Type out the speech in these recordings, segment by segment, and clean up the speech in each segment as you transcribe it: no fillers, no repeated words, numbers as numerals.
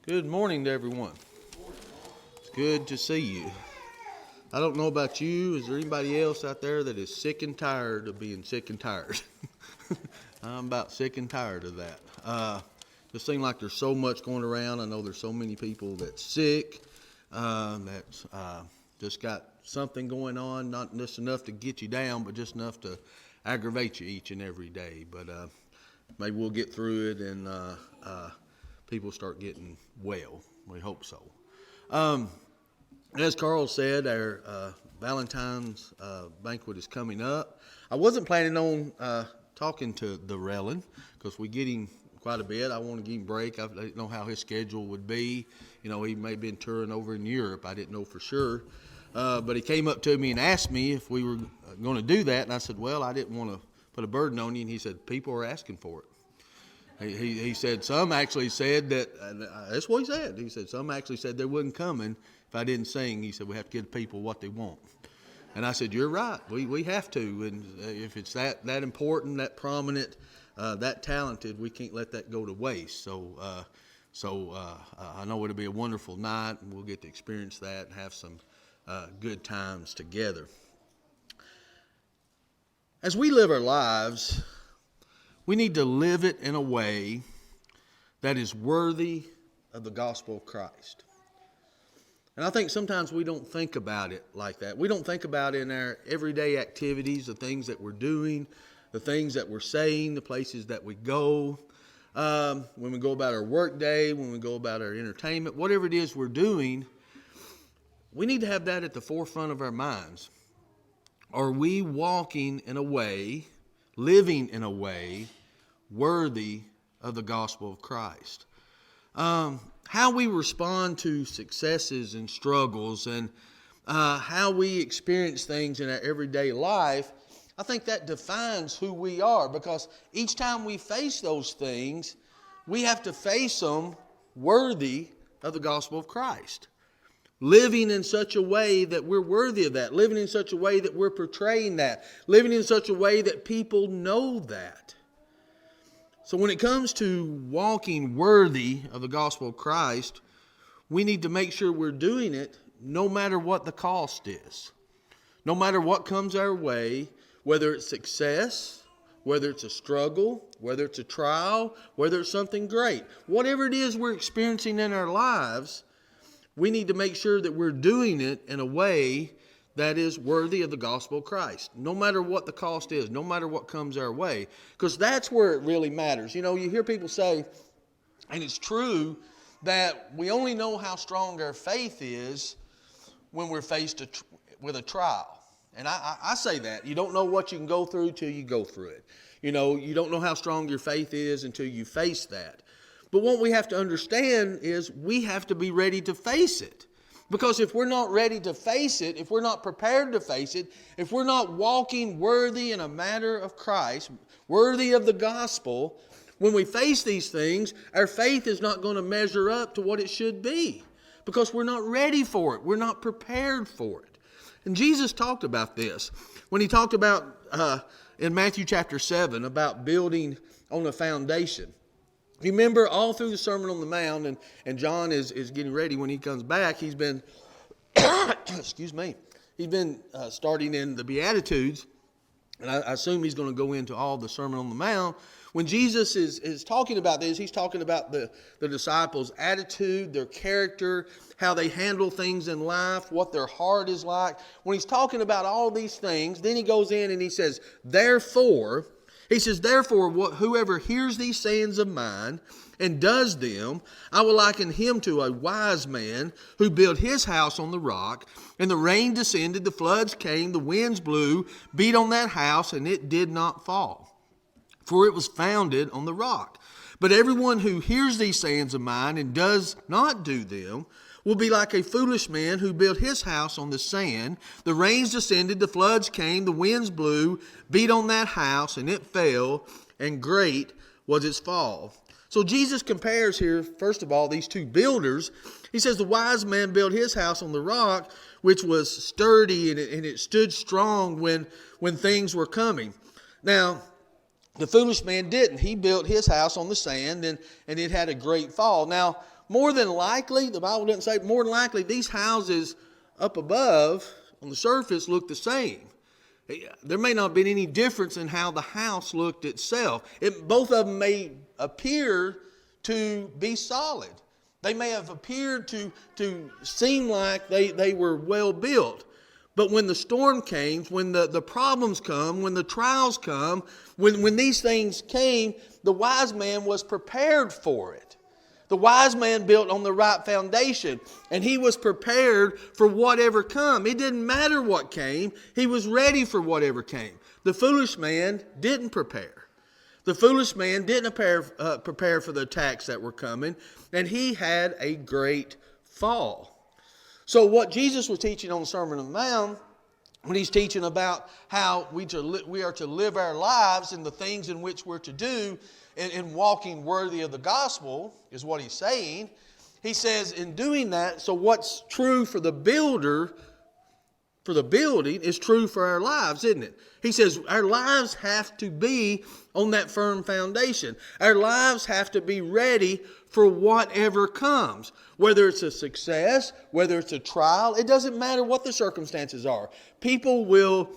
Good morning to everyone. It's good to see you. I don't know about you. Is there anybody else out there that is sick and tired of being sick and tired? I'm about sick and tired of that. It seems like there's so much going around. I know there's so many people that's sick, that's just got something going on, not just enough to get you down, but just enough to aggravate you each and every day. But maybe we'll get through it and people start getting well. We hope so. As Carl said, our Valentine's banquet is coming up. I wasn't planning on talking to the Relin because we get him quite a bit. I want to give him a break. I didn't know how his schedule would be. You know, he may have been touring over in Europe. I didn't know for sure. But he came up to me and asked me if we were going to do that. And I said, well, I didn't want to put a burden on you. And he said, people are asking for it. He said some actually said that, that's what he said. He said some actually said they wasn't coming if I didn't sing. He said we have to give people what they want. And I said, you're right. We have to. And if it's that important, that prominent, that talented, we can't let that go to waste. So I know it'll be a wonderful night, and we'll get to experience that and have some good times together. As we live our lives, we need to live it in a way that is worthy of the gospel of Christ. And I think sometimes we don't think about it like that. We don't think about it in our everyday activities, the things that we're doing, the things that we're saying, the places that we go, when we go about our work day, when we go about our entertainment, whatever it is we're doing, we need to have that at the forefront of our minds. Are we walking in a way, living in a way worthy of the gospel of Christ? How we respond to successes and struggles and how we experience things in our everyday life, I think that defines who we are, because each time we face those things, we have to face them worthy of the gospel of Christ. Living in such a way that we're worthy of that. Living in such a way that we're portraying that. Living in such a way that people know that. So when it comes to walking worthy of the gospel of Christ, we need to make sure we're doing it no matter what the cost is. No matter what comes our way, whether it's success, whether it's a struggle, whether it's a trial, whether it's something great. Whatever it is we're experiencing in our lives, we need to make sure that we're doing it in a way that is worthy of the gospel of Christ, no matter what the cost is, no matter what comes our way, because that's where it really matters. You know, you hear people say, and it's true, that we only know how strong our faith is when we're faced with a trial. And I say that. You don't know what you can go through till you go through it. You know, you don't know how strong your faith is until you face that. But what we have to understand is we have to be ready to face it. Because if we're not ready to face it, if we're not prepared to face it, if we're not walking worthy in a matter of Christ, worthy of the gospel, when we face these things, our faith is not going to measure up to what it should be. Because we're not ready for it. We're not prepared for it. And Jesus talked about this when he talked about, in Matthew chapter 7, about building on a foundation. You remember all through the Sermon on the Mount, and John is getting ready when he comes back. He's been, excuse me, he's been starting in the Beatitudes, and I assume he's going to go into all the Sermon on the Mount. When Jesus is talking about this, he's talking about the disciples' attitude, their character, how they handle things in life, what their heart is like. When he's talking about all these things, then he goes in and he says, therefore, whoever hears these sayings of mine and does them, I will liken him to a wise man who built his house on the rock, and the rain descended, the floods came, the winds blew, beat on that house, and it did not fall, for it was founded on the rock. But everyone who hears these sayings of mine and does not do them will be like a foolish man who built his house on the sand. The rains descended, the floods came, the winds blew, beat on that house, and it fell, and great was its fall. So Jesus compares here, first of all, these two builders. He says the wise man built his house on the rock, which was sturdy, and it stood strong when things were coming. Now, the foolish man didn't. He built his house on the sand, and it had a great fall. Now, more than likely, the Bible doesn't say, more than likely, these houses up above on the surface look the same. There may not have been any difference in how the house looked itself. Both of them may appear to be solid. They may have appeared to seem like they were well built. But when the storm came, when the problems come, when the trials come, when these things came, the wise man was prepared for it. The wise man built on the right foundation, and he was prepared for whatever come. It didn't matter what came. He was ready for whatever came. The foolish man didn't prepare. The foolish man didn't prepare for the attacks that were coming, and he had a great fall. So what Jesus was teaching on the Sermon on the Mount, when he's teaching about how we are to live our lives and the things in which we're to do in walking worthy of the gospel, is what he's saying. He says in doing that, so what's true for the builder, for the building, is true for our lives, isn't it? He says our lives have to be on that firm foundation. Our lives have to be ready for whatever comes. Whether it's a success, whether it's a trial, it doesn't matter what the circumstances are. People will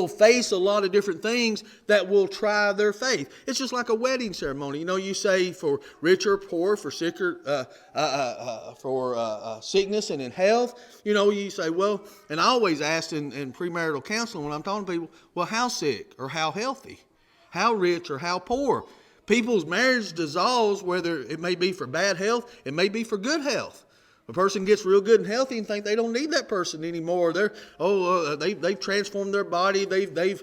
face a lot of different things that will try their faith. It's just like a wedding ceremony. You know, you say for rich or poor, for sick or for sickness and in health. You know, you say, well, and I always ask in premarital counseling when I'm talking to people, well, how sick or how healthy? How rich or how poor? People's marriage dissolves, whether it may be for bad health, it may be for good health. A person gets real good and healthy and think they don't need that person anymore. They've transformed their body. They've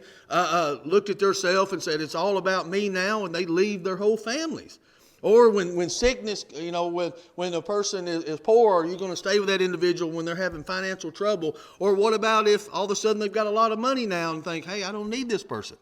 looked at themselves and said it's all about me now, and they leave their whole families. Or when sickness, you know, when a person is poor, are you going to stay with that individual when they're having financial trouble? Or what about if all of a sudden they've got a lot of money now and think, hey, I don't need this person?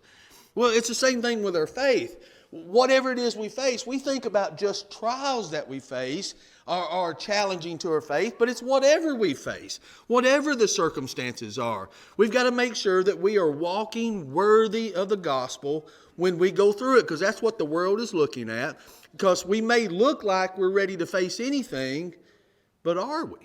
Well, it's the same thing with our faith. Whatever it is we face, we think about just trials that we face are challenging to our faith, but it's whatever we face, whatever the circumstances are. We've got to make sure that we are walking worthy of the gospel when we go through it, because that's what the world is looking at. Because we may look like we're ready to face anything, but are we?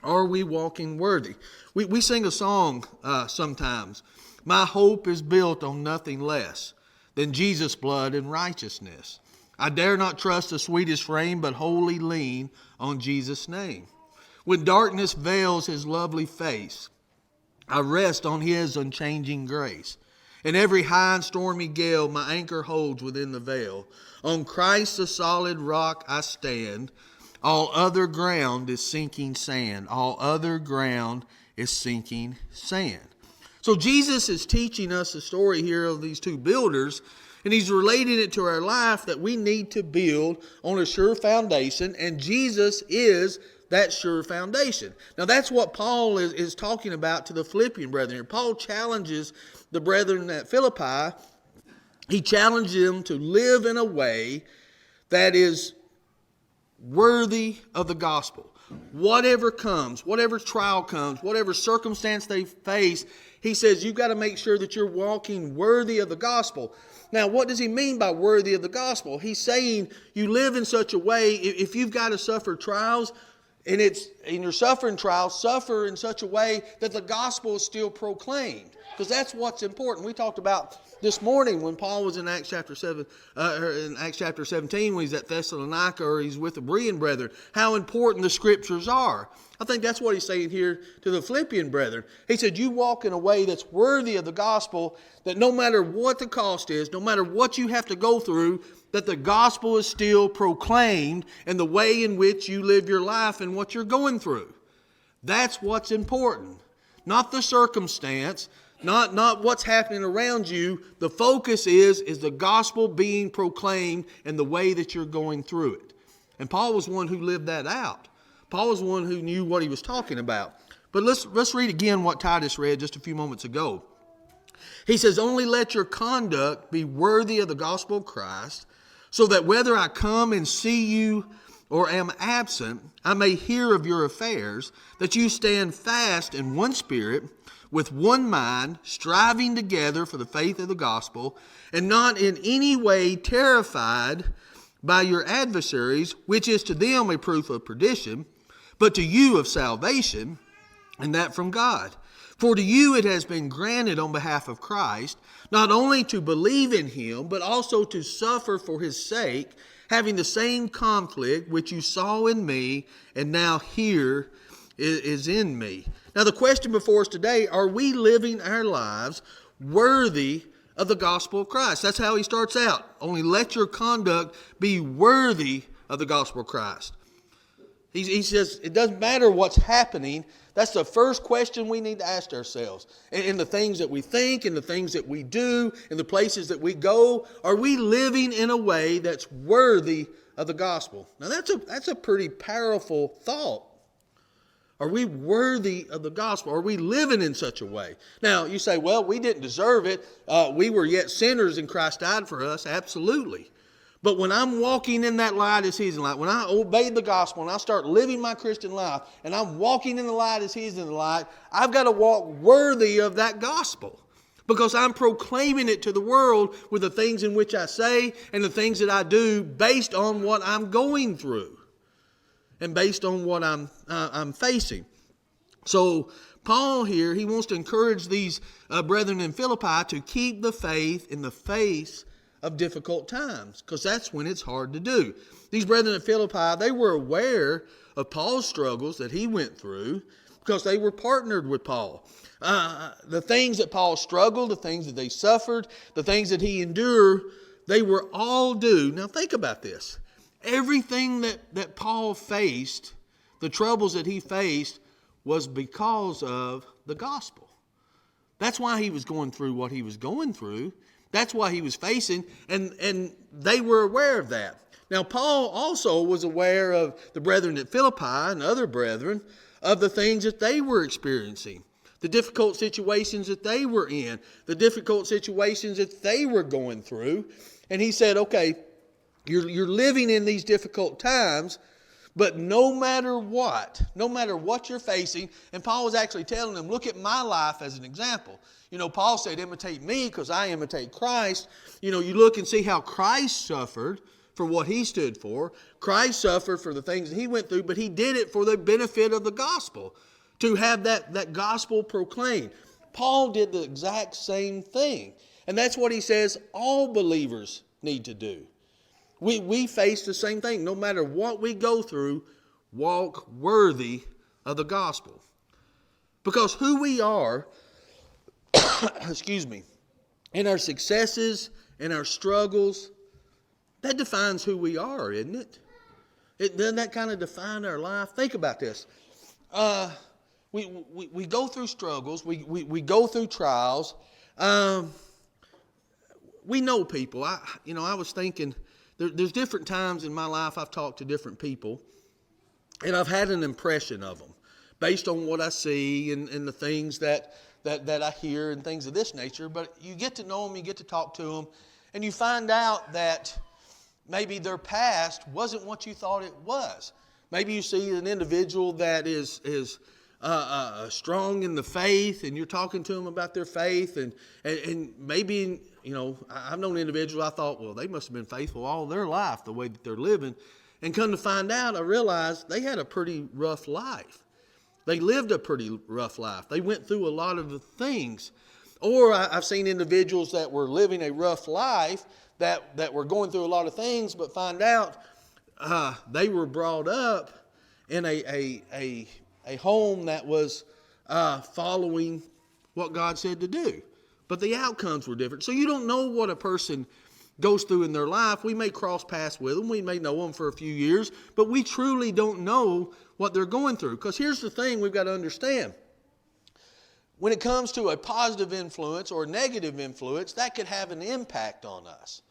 Are we walking worthy? We sing a song sometimes. My hope is built on nothing less than Jesus' blood and righteousness. I dare not trust the sweetest frame, but wholly lean on Jesus' name. When darkness veils his lovely face, I rest on his unchanging grace. In every high and stormy gale, my anchor holds within the veil. On Christ the solid rock I stand. All other ground is sinking sand. All other ground is sinking sand. So Jesus is teaching us the story here of these two builders, and he's relating it to our life that we need to build on a sure foundation, and Jesus is that sure foundation. Now that's what Paul is talking about to the Philippian brethren. Paul challenges the brethren at Philippi. He challenges them to live in a way that is worthy of the gospel. Whatever comes, whatever trial comes, whatever circumstance they face, he says you've got to make sure that you're walking worthy of the gospel. Now, what does he mean by worthy of the gospel? He's saying you live in such a way, if you've got to suffer trials, and you're suffering trials, suffer in such a way that the gospel is still proclaimed. Because that's what's important. We talked about this morning when Paul was in Acts chapter 7, in Acts chapter 17, when he's at Thessalonica or he's with the Berean brethren, how important the scriptures are. I think that's what he's saying here to the Philippian brethren. He said, you walk in a way that's worthy of the gospel, that no matter what the cost is, no matter what you have to go through, that the gospel is still proclaimed in the way in which you live your life and what you're going through. That's what's important. Not the circumstance, not what's happening around you. The focus is the gospel being proclaimed in the way that you're going through it. And Paul was one who lived that out. Paul was one who knew what he was talking about. But let's read again what Titus read just a few moments ago. He says, only let your conduct be worthy of the gospel of Christ, so that whether I come and see you or am absent, I may hear of your affairs, that you stand fast in one spirit, with one mind, striving together for the faith of the gospel, and not in any way terrified by your adversaries, which is to them a proof of perdition, but to you of salvation, and that from God. For to you it has been granted on behalf of Christ, not only to believe in him, but also to suffer for his sake, having the same conflict which you saw in me, and now here is in me. Now the question before us today, are we living our lives worthy of the gospel of Christ? That's how he starts out. Only let your conduct be worthy of the gospel of Christ. He says it doesn't matter what's happening. That's the first question we need to ask ourselves. In the things that we think, in the things that we do, in the places that we go, are we living in a way that's worthy of the gospel? Now that's a pretty powerful thought. Are we worthy of the gospel? Are we living in such a way? Now, you say, well, we didn't deserve it. We were yet sinners and Christ died for us. Absolutely. But when I'm walking in that light as he's in the light, when I obey the gospel and I start living my Christian life and I'm walking in the light as he's in the light, I've got to walk worthy of that gospel because I'm proclaiming it to the world with the things in which I say and the things that I do based on what I'm going through and based on what I'm facing. So Paul here, he wants to encourage these brethren in Philippi to keep the faith in the face of difficult times, because that's when it's hard to do. These brethren at Philippi, they were aware of Paul's struggles that he went through because they were partnered with Paul. The things that Paul struggled, the things that they suffered, the things that he endured, they were all due. Now think about this. Everything that Paul faced, the troubles that he faced, was because of the gospel. That's why he was going through what he was going through. That's why he was facing, and they were aware of that. Now, Paul also was aware of the brethren at Philippi and other brethren of the things that they were experiencing, the difficult situations that they were in, the difficult situations that they were going through. And he said, okay, you're living in these difficult times, but no matter what you're facing, and Paul was actually telling them, look at my life as an example. You know, Paul said, imitate me because I imitate Christ. You know, you look and see how Christ suffered for what he stood for. Christ suffered for the things that he went through, but he did it for the benefit of the gospel, to have that gospel proclaimed. Paul did the exact same thing. And that's what he says all believers need to do. We face the same thing. No matter what we go through, walk worthy of the gospel. Because who we are, in our successes, in our struggles, that defines who we are, isn't it? Doesn't that kind of define our life? Think about this. We go through struggles. We go through trials. We know people. I was thinking, there's different times in my life I've talked to different people, and I've had an impression of them based on what I see and the things that I hear and things of this nature. But you get to know them, you get to talk to them, and you find out that maybe their past wasn't what you thought it was. Maybe you see an individual that is strong in the faith, and you're talking to them about their faith, and maybe, I've known individuals I thought, well, they must have been faithful all their life, the way that they're living. And come to find out, I realized they had a pretty rough life. They lived a pretty rough life. They went through a lot of the things. Or I've seen individuals that were living a rough life, that were going through a lot of things, but find out they were brought up in a home that was following what God said to do. But the outcomes were different. So you don't know what a person goes through in their life. We may cross paths with them. We may know them for a few years, but we truly don't know what they're going through. Because here's the thing we've got to understand. When it comes to a positive influence or a negative influence, that could have an impact on us.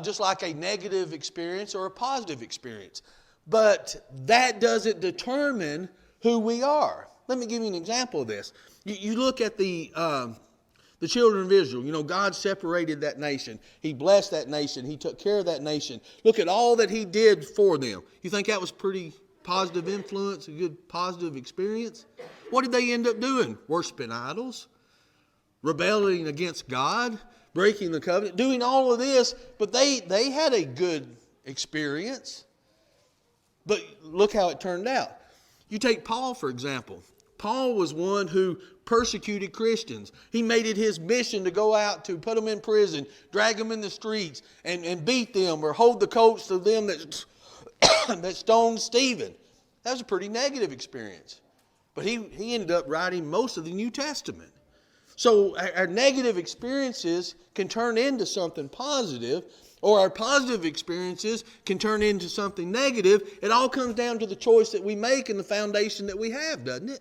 Just like a negative experience or a positive experience. But that doesn't determine who we are. Let me give you an example of this. You look at the children of Israel. God separated that nation. He blessed that nation. He took care of that nation. Look at all that he did for them. You think that was pretty positive influence, a good positive experience? What did they end up doing? Worshiping idols, rebelling against God, breaking the covenant, doing all of this, but they had a good experience. But look how it turned out. You take Paul, for example. Paul was one who persecuted Christians. He made it his mission to go out to put them in prison, drag them in the streets, and beat them or hold the coats to them that, that stoned Stephen. That was a pretty negative experience. But he ended up writing most of the New Testament. So our negative experiences can turn into something positive, or our positive experiences can turn into something negative. It all comes down to the choice that we make and the foundation that we have, doesn't it?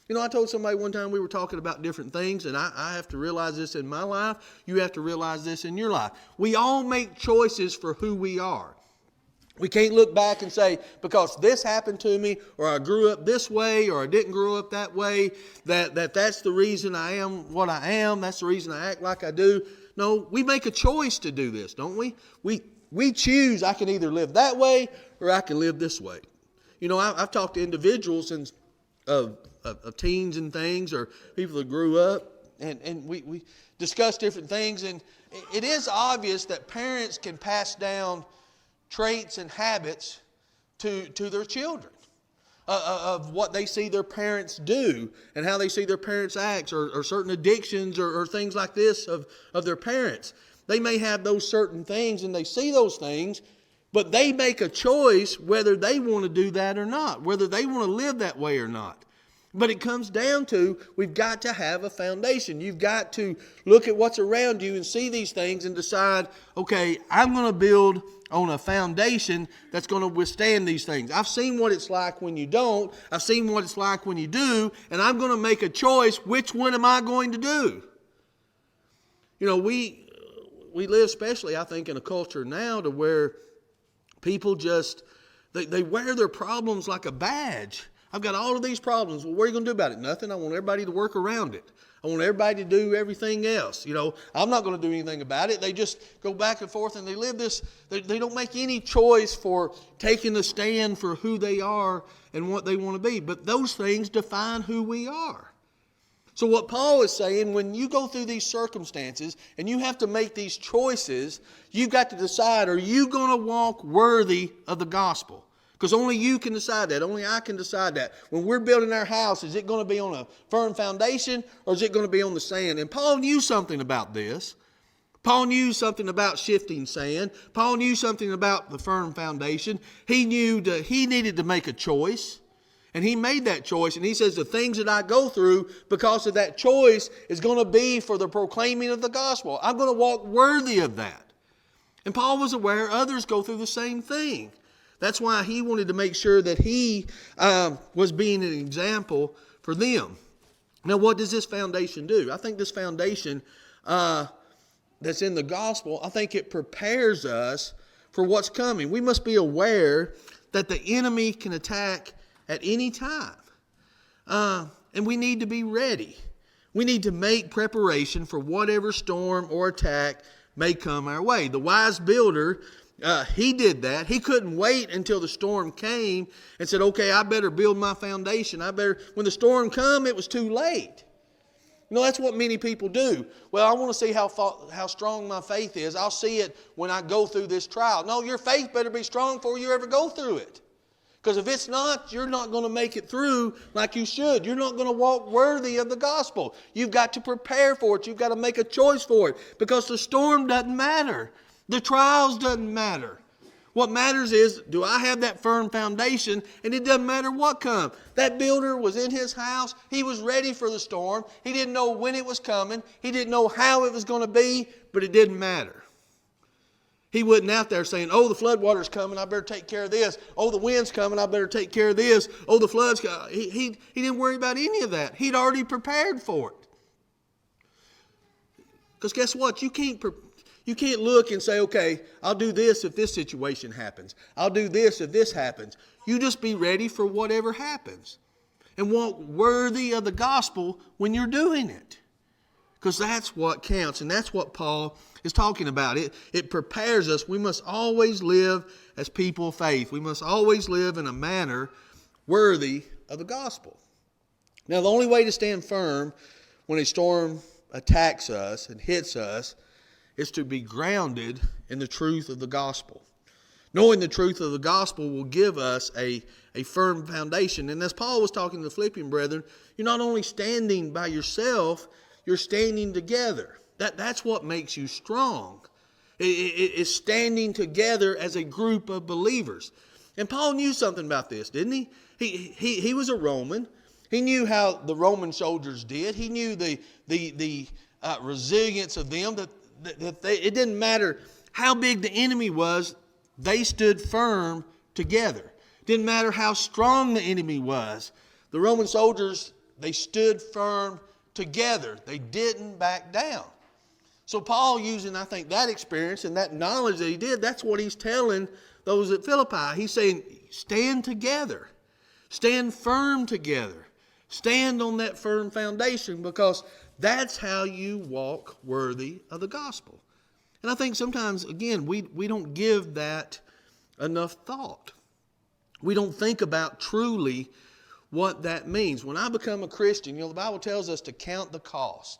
You know, I told somebody one time we were talking about different things, and I have to realize this in my life. You have to realize this in your life. We all make choices for who we are. We can't look back and say, because this happened to me, or I grew up this way, or I didn't grow up that way, that's the reason I am what I am. That's the reason I act like I do. No, we make a choice to do this, don't we? We choose, I can either live that way, or I can live this way. You know, I've talked to individuals of teens and things, or people that grew up, and we discuss different things, and it is obvious that parents can pass down traits and habits to their children of what they see their parents do and how they see their parents act, or certain addictions or things like this of their parents. They may have those certain things and they see those things, but they make a choice whether they want to do that or not, whether they want to live that way or not. But it comes down to, we've got to have a foundation. You've got to look at what's around you and see these things and decide, okay, I'm going to build on a foundation that's going to withstand these things. I've seen what it's like when you don't. I've seen what it's like when you do. And I'm going to make a choice. Which one am I going to do? You know, we live, especially, I think, in a culture now to where people just, they wear their problems like a badge. I've got all of these problems. Well, what are you going to do about it? Nothing. I want everybody to work around it. I want everybody to do everything else. You know, I'm not going to do anything about it. They just go back and forth and they live this. They don't make any choice for taking a stand for who they are and what they want to be. But those things define who we are. So what Paul is saying, when you go through these circumstances and you have to make these choices, you've got to decide, are you going to walk worthy of the gospel? Because only you can decide that. Only I can decide that. When we're building our house, is it going to be on a firm foundation or is it going to be on the sand? And Paul knew something about this. Paul knew something about shifting sand. Paul knew something about the firm foundation. He knew that he needed to make a choice. And he made that choice. And he says the things that I go through because of that choice is going to be for the proclaiming of the gospel. I'm going to walk worthy of that. And Paul was aware others go through the same thing. That's why he wanted to make sure that he was being an example for them. Now, what does this foundation do? I think this foundation that's in the gospel, I think it prepares us for what's coming. We must be aware that the enemy can attack at any time. And we need to be ready. We need to make preparation for whatever storm or attack may come our way. The wise builder, he did that. He couldn't wait until the storm came and said, okay, I better build my foundation. When the storm come, it was too late. You know, that's what many people do. Well, I want to see how strong my faith is. I'll see it when I go through this trial. No, your faith better be strong before you ever go through it. Because if it's not, you're not going to make it through like you should. You're not going to walk worthy of the gospel. You've got to prepare for it. You've got to make a choice for it. Because the storm doesn't matter. The trials doesn't matter. What matters is, do I have that firm foundation? And it doesn't matter what comes. That builder was in his house. He was ready for the storm. He didn't know when it was coming. He didn't know how it was going to be, but it didn't matter. He wasn't out there saying, oh, the floodwater's coming, I better take care of this. Oh, the wind's coming, I better take care of this. Oh, the flood's coming. He didn't worry about any of that. He'd already prepared for it. Because guess what? You can't look and say, okay, I'll do this if this situation happens. I'll do this if this happens. You just be ready for whatever happens. And walk worthy of the gospel when you're doing it. Because that's what counts. And that's what Paul is talking about. It prepares us. We must always live as people of faith. We must always live in a manner worthy of the gospel. Now, the only way to stand firm when a storm attacks us and hits us is to be grounded in the truth of the gospel. Knowing the truth of the gospel will give us a firm foundation. And as Paul was talking to the Philippian brethren, you're not only standing by yourself, you're standing together. That's what makes you strong. It's standing together as a group of believers. And Paul knew something about this, didn't he? He was a Roman. He knew how the Roman soldiers did. He knew the resilience of them. It didn't matter how big the enemy was, they stood firm together. Didn't matter how strong the enemy was. The Roman soldiers, they stood firm together. They didn't back down. So Paul, using, I think, that experience and that knowledge that he did, that's what he's telling those at Philippi. He's saying, stand together. Stand firm together. Stand on that firm foundation, because that's how you walk worthy of the gospel. And I think sometimes, again, we don't give that enough thought. We don't think about truly what that means. When I become a Christian, the Bible tells us to count the cost.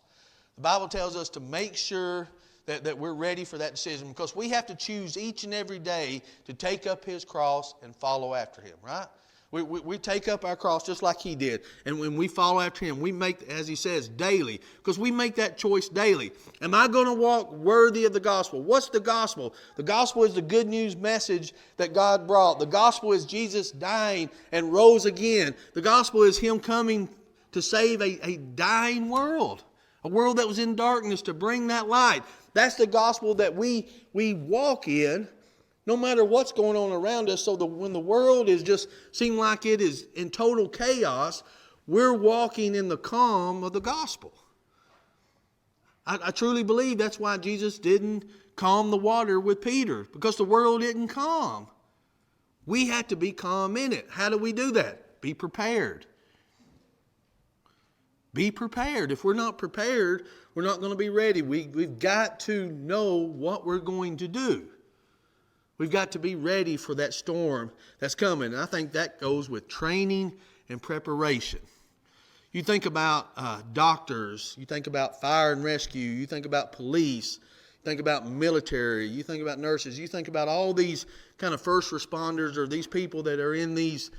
The Bible tells us to make sure that we're ready for that decision, because we have to choose each and every day to take up His cross and follow after Him, right? We take up our cross just like He did. And when we follow after Him, we make, as He says, daily. Because we make that choice daily. Am I going to walk worthy of the gospel? What's the gospel? The gospel is the good news message that God brought. The gospel is Jesus dying and rose again. The gospel is Him coming to save a dying world. A world that was in darkness, to bring that light. That's the gospel that we walk in, no matter what's going on around us. So when the world is just seem like it is in total chaos, we're walking in the calm of the gospel. I truly believe that's why Jesus didn't calm the water with Peter, because the world isn't calm. We have to be calm in it. How do we do that? Be prepared. Be prepared. If we're not prepared, we're not going to be ready. We've got to know what we're going to do. We've got to be ready for that storm that's coming. And I think that goes with training and preparation. You think about doctors. You think about fire and rescue. You think about police. You think about military. You think about nurses. You think about all these kind of first responders, or these people that are in these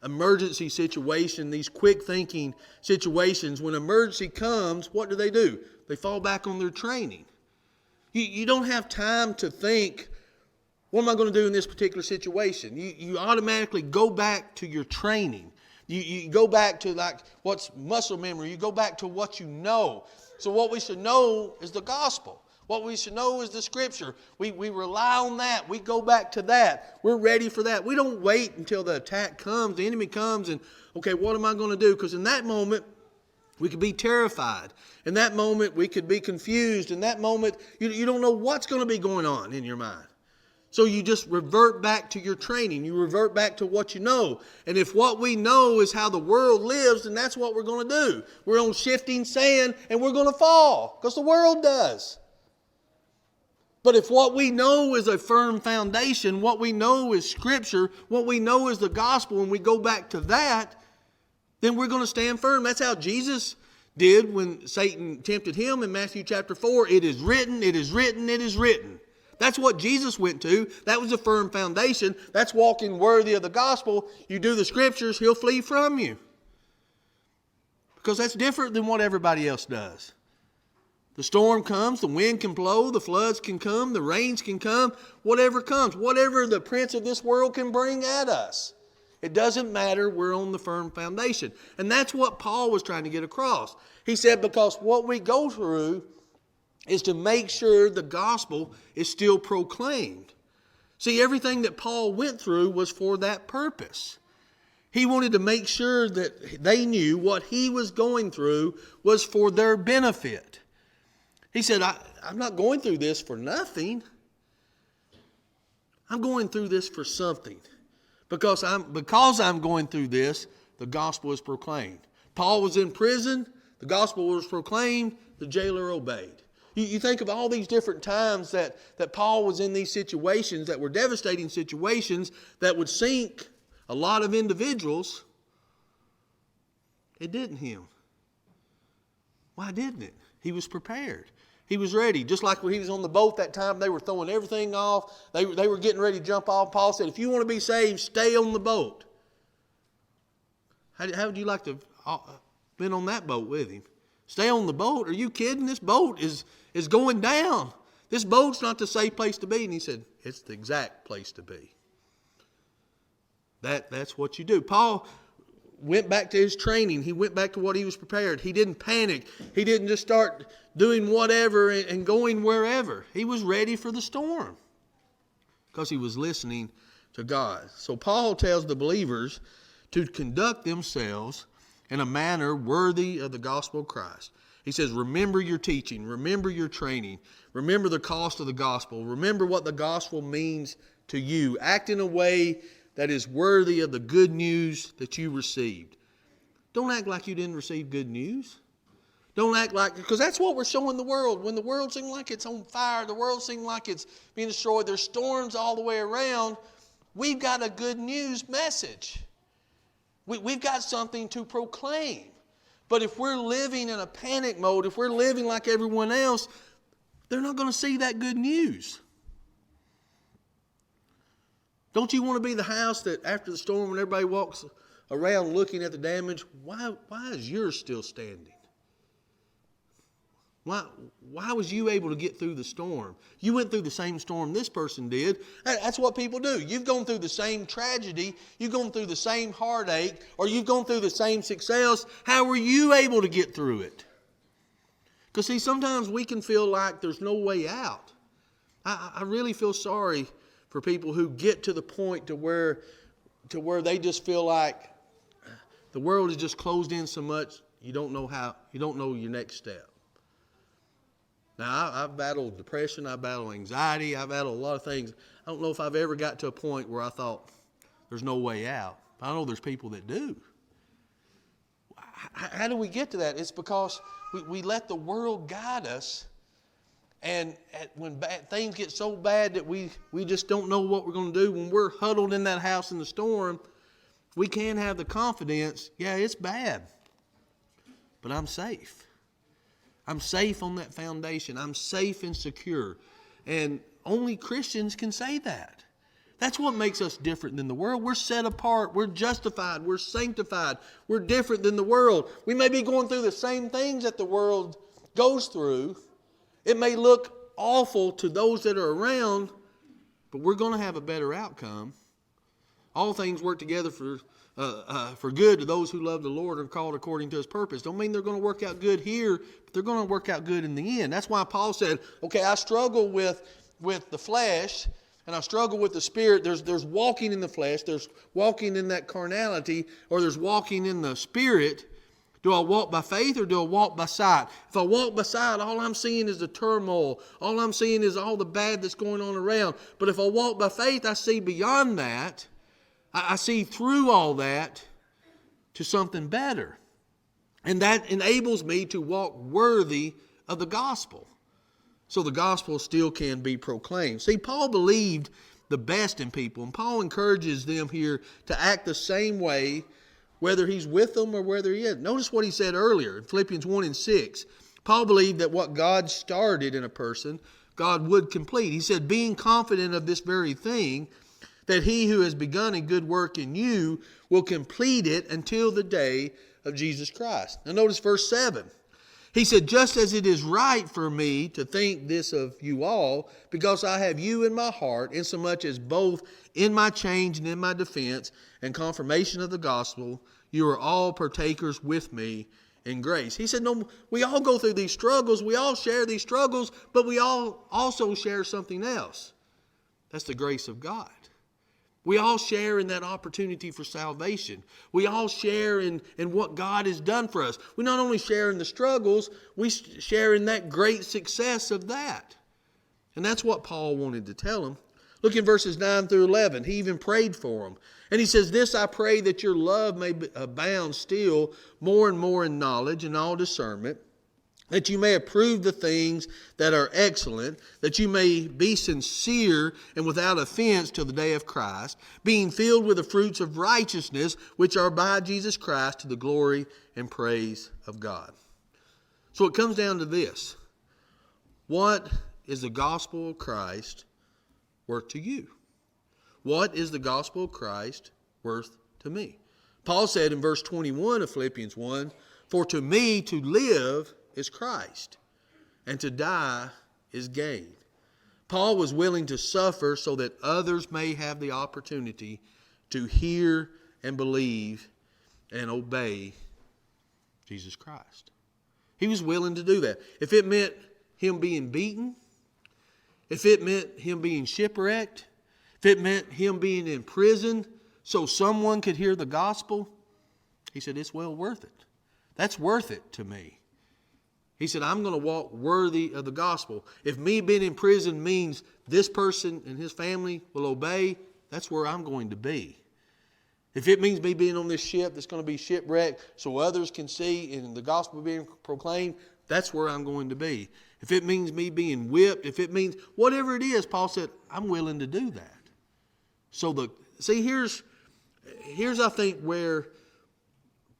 emergency situation, these quick thinking situations. When emergency comes, what do? They fall back on their training. You don't have time to think, what am I going to do in this particular situation? You automatically go back to your training. You go back to like what's muscle memory. You go back to what you know. So what we should know is the gospel. What we should know is the Scripture. We rely on that. We go back to that. We're ready for that. We don't wait until the attack comes, the enemy comes, and, okay, what am I going to do? Because in that moment, we could be terrified. In that moment, we could be confused. In that moment, you don't know what's going to be going on in your mind. So you just revert back to your training. You revert back to what you know. And if what we know is how the world lives, then that's what we're going to do. We're on shifting sand, and we're going to fall, because the world does. But if what we know is a firm foundation, what we know is Scripture, what we know is the gospel, and we go back to that, then we're going to stand firm. That's how Jesus did when Satan tempted Him in Matthew chapter 4. It is written, it is written, it is written. That's what Jesus went to. That was a firm foundation. That's walking worthy of the gospel. You do the Scriptures, He'll flee from you. Because that's different than what everybody else does. The storm comes, the wind can blow, the floods can come, the rains can come, whatever comes, whatever the prince of this world can bring at us. It doesn't matter, we're on the firm foundation. And that's what Paul was trying to get across. He said, because what we go through is to make sure the gospel is still proclaimed. See, everything that Paul went through was for that purpose. He wanted to make sure that they knew what he was going through was for their benefit. He said, I'm not going through this for nothing. I'm going through this for something. Because I'm going through this, the gospel is proclaimed. Paul was in prison, the gospel was proclaimed, the jailer obeyed. You think of all these different times that Paul was in these situations that were devastating situations that would sink a lot of individuals. It didn't him. Why didn't it? He was prepared. He was ready. Just like when he was on the boat that time, they were throwing everything off. They were getting ready to jump off. Paul said, if you want to be saved, stay on the boat. How would you like to have been on that boat with him? Stay on the boat? Are you kidding? This boat is going down. This boat's not the safe place to be. And he said, it's the exact place to be. That's what you do. Paul went back to his training. He went back to what he was prepared. He didn't panic. He didn't just start doing whatever and going wherever. He was ready for the storm because he was listening to God. So Paul tells the believers to conduct themselves in a manner worthy of the gospel of Christ. He says, remember your teaching. Remember your training. Remember the cost of the gospel. Remember what the gospel means to you. Act in a way that is worthy of the good news that you received. Don't act like you didn't receive good news. Don't act like, because that's what we're showing the world. When the world seems like it's on fire, the world seems like it's being destroyed, there's storms all the way around, we've got a good news message. We've got something to proclaim. But if we're living in a panic mode, if we're living like everyone else, they're not going to see that good news. Don't you want to be the house that after the storm, when everybody walks around looking at the damage, why is yours still standing? Why was you able to get through the storm? You went through the same storm this person did. That's what people do. You've gone through the same tragedy. You've gone through the same heartache. Or you've gone through the same success. How were you able to get through it? Because see, sometimes we can feel like there's no way out. I really feel sorry for people who get to the point to where they just feel like the world is just closed in so much you don't know your next step. Now, I've battled depression, I've battled anxiety, I've battled a lot of things. I don't know if I've ever got to a point where I thought there's no way out. I know there's people that do. How do we get to that? It's because we let the world guide us. And when things get so bad that we just don't know what we're going to do, when we're huddled in that house in the storm, we can have the confidence, yeah, it's bad, but I'm safe. I'm safe on that foundation. I'm safe and secure. And only Christians can say that. That's what makes us different than the world. We're set apart. We're justified. We're sanctified. We're different than the world. We may be going through the same things that the world goes through. It may look awful to those that are around, but we're going to have a better outcome. All things work together for good to those who love the Lord and are called according to His purpose. Don't mean they're going to work out good here, but they're going to work out good in the end. That's why Paul said, okay, I struggle with the flesh and I struggle with the spirit. There's walking in the flesh, there's walking in that carnality, or there's walking in the spirit. Do I walk by faith or do I walk by sight? If I walk by sight, all I'm seeing is the turmoil. All I'm seeing is all the bad that's going on around. But if I walk by faith, I see beyond that. I see through all that to something better. And that enables me to walk worthy of the gospel. So the gospel still can be proclaimed. See, Paul believed the best in people. And Paul encourages them here to act the same way, whether he's with them or whether he isn't. Notice what he said earlier in Philippians 1:6. Paul believed that what God started in a person, God would complete. He said, being confident of this very thing, that he who has begun a good work in you will complete it until the day of Jesus Christ. Now notice verse 7. He said, just as it is right for me to think this of you all, because I have you in my heart, insomuch as both in my change and in my defense and confirmation of the gospel, you are all partakers with me in grace. He said, no, we all go through these struggles, we all share these struggles, but we all also share something else. That's the grace of God. We all share in that opportunity for salvation. We all share in what God has done for us. We not only share in the struggles, we share in that great success of that. And that's what Paul wanted to tell them. Look in verses 9 through 11. He even prayed for them. And he says, this I pray that your love may abound still more and more in knowledge and all discernment, that you may approve the things that are excellent, that you may be sincere and without offense till the day of Christ, being filled with the fruits of righteousness, which are by Jesus Christ to the glory and praise of God. So it comes down to this. What is the gospel of Christ worth to you? What is the gospel of Christ worth to me? Paul said in verse 21 of Philippians 1, "For to me to live is Christ, and to die is gain." Paul was willing to suffer so that others may have the opportunity to hear and believe and obey Jesus Christ. He was willing to do that. If it meant him being beaten, if it meant him being shipwrecked, if it meant him being in prison so someone could hear the gospel, he said, it's well worth it. That's worth it to me. He said, I'm going to walk worthy of the gospel. If me being in prison means this person and his family will obey, that's where I'm going to be. If it means me being on this ship that's going to be shipwrecked so others can see and the gospel being proclaimed, that's where I'm going to be. If it means me being whipped, if it means whatever it is, Paul said, I'm willing to do that. So here's I think where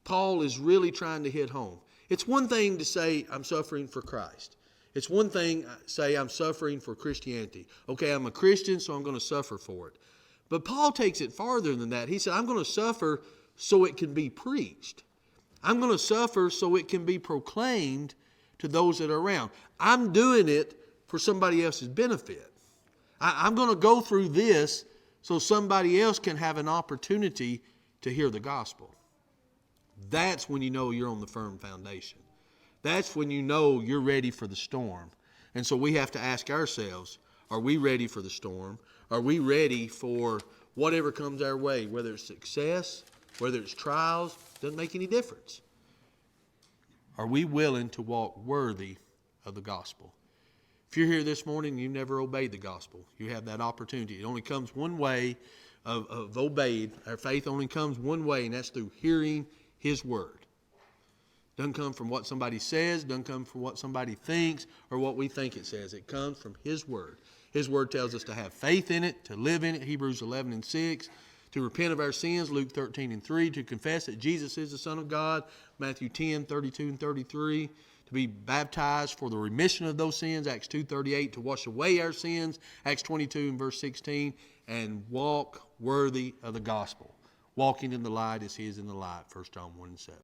Paul is really trying to hit home. It's one thing to say I'm suffering for Christ. It's one thing to say I'm suffering for Christianity. Okay, I'm a Christian, so I'm going to suffer for it. But Paul takes it farther than that. He said, I'm going to suffer so it can be preached. I'm going to suffer so it can be proclaimed to those that are around. I'm doing it for somebody else's benefit. I'm going to go through this so somebody else can have an opportunity to hear the gospel. That's when you know you're on the firm foundation. That's when you know you're ready for the storm. And so we have to ask ourselves, are we ready for the storm? Are we ready for whatever comes our way, whether it's success, whether it's trials, doesn't make any difference. Are we willing to walk worthy of the gospel? If you're here this morning and you've never obeyed the gospel, you have that opportunity. It only comes one way of obeyed. Our faith only comes one way, and that's through hearing His word. Doesn't come from what somebody says, doesn't come from what somebody thinks or what we think it says. It comes from His word. His word tells us to have faith in it, to live in it, Hebrews 11:6, to repent of our sins, Luke 13:3, to confess that Jesus is the Son of God, Matthew 10:32-33, to be baptized for the remission of those sins, Acts 2:38, to wash away our sins, Acts 22:16, and walk worthy of the gospel. Walking in the light as He is in the light, 1 John 1:7.